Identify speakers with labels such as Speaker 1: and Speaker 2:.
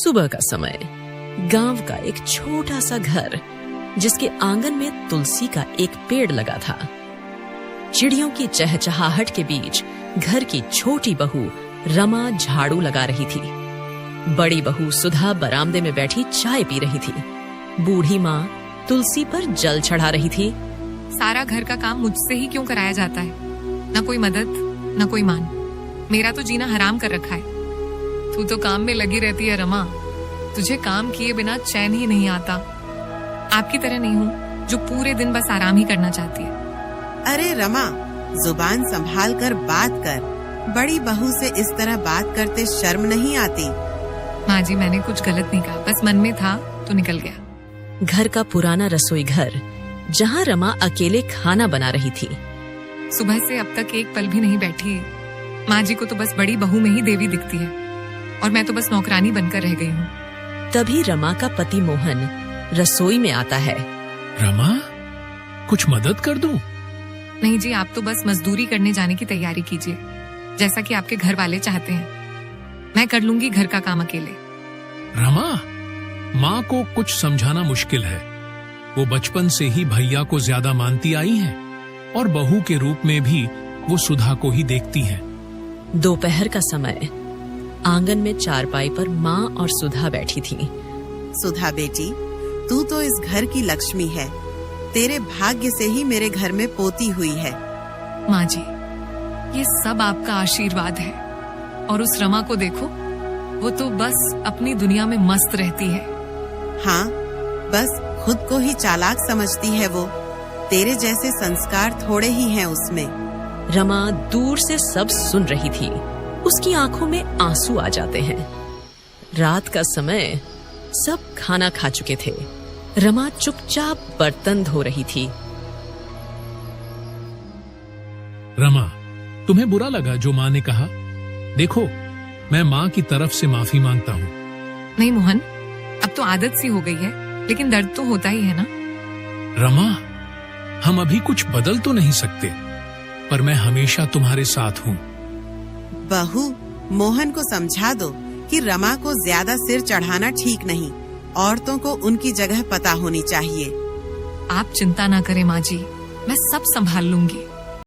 Speaker 1: सुबह का समय, गांव का एक छोटा सा घर जिसके आंगन में तुलसी का एक पेड़ लगा था। चिड़ियों की चहचहाहट के बीच घर की छोटी बहू रमा झाड़ू लगा रही थी। बड़ी बहू सुधा बरामदे में बैठी चाय पी रही थी। बूढ़ी माँ तुलसी पर जल चढ़ा रही थी।
Speaker 2: सारा घर का काम मुझसे ही क्यों कराया जाता है? न कोई मदद, न कोई मान। मेरा तो जीना हराम कर रखा है। तू तो काम में लगी रहती है रमा। तुझे काम किए बिना चैन ही नहीं आता। आपकी तरह नहीं हूँ जो पूरे दिन बस आराम ही करना चाहती है।
Speaker 3: अरे रमा, जुबान संभाल कर बात कर। बड़ी बहू से इस तरह बात करते शर्म नहीं आती?
Speaker 2: माँ जी, मैंने कुछ गलत नहीं कहा, बस मन में था तो निकल गया।
Speaker 1: घर का पुराना रसोई घर जहाँ रमा अकेले खाना बना रही थी।
Speaker 2: सुबह से अब तक एक पल भी नहीं बैठी। माँ जी को तो बस बड़ी बहू में ही देवी दिखती है और मैं तो बस नौकरानी बनकर रह गई हूँ।
Speaker 1: तभी रमा का पति मोहन रसोई में आता है।
Speaker 4: रमा, कुछ मदद कर दूं?
Speaker 2: नहीं जी, आप तो बस मजदूरी करने जाने की तैयारी कीजिए, जैसा कि आपके घर वाले चाहते हैं। मैं कर लूंगी घर का काम अकेले।
Speaker 4: रमा, माँ को कुछ समझाना मुश्किल है। वो बचपन से ही भैया को ज्यादा मानती आई हैं और बहू के रूप में भी वो सुधा को ही देखती हैं।
Speaker 1: दोपहर का समय, आंगन में चारपाई पर माँ और सुधा बैठी थी।
Speaker 3: सुधा बेटी, तू तो इस घर की लक्ष्मी है। तेरे भाग्य से ही मेरे घर में पोती हुई है।
Speaker 2: माँ जी, ये सब आपका आशीर्वाद है। और उस रमा को देखो, वो तो बस अपनी दुनिया में मस्त रहती है।
Speaker 3: हाँ, बस खुद को ही चालाक समझती है वो। तेरे जैसे संस्कार थोड़े ही हैं उसमें।
Speaker 1: रमा दूर से सब सुन रही थी। उसकी आंखों में आंसू आ जाते हैं। रात का समय, सब खाना खा चुके थे। रमा चुपचाप बर्तन धो रही थी।
Speaker 4: रमा, तुम्हें बुरा लगा जो माँ ने कहा? देखो, मैं माँ की तरफ से माफी मांगता हूँ।
Speaker 2: नहीं मोहन, अब तो आदत सी हो गई है, लेकिन दर्द तो होता ही है ना।
Speaker 4: रमा, हम अभी कुछ बदल तो नहीं सकते, पर मैं हमेशा तुम्हारे साथ हूँ।
Speaker 3: बहू, मोहन को समझा दो कि रमा को ज्यादा सिर चढ़ाना ठीक नहीं। औरतों को उनकी जगह पता होनी चाहिए।
Speaker 2: आप चिंता ना करें माँ जी, मैं सब संभाल लूंगी।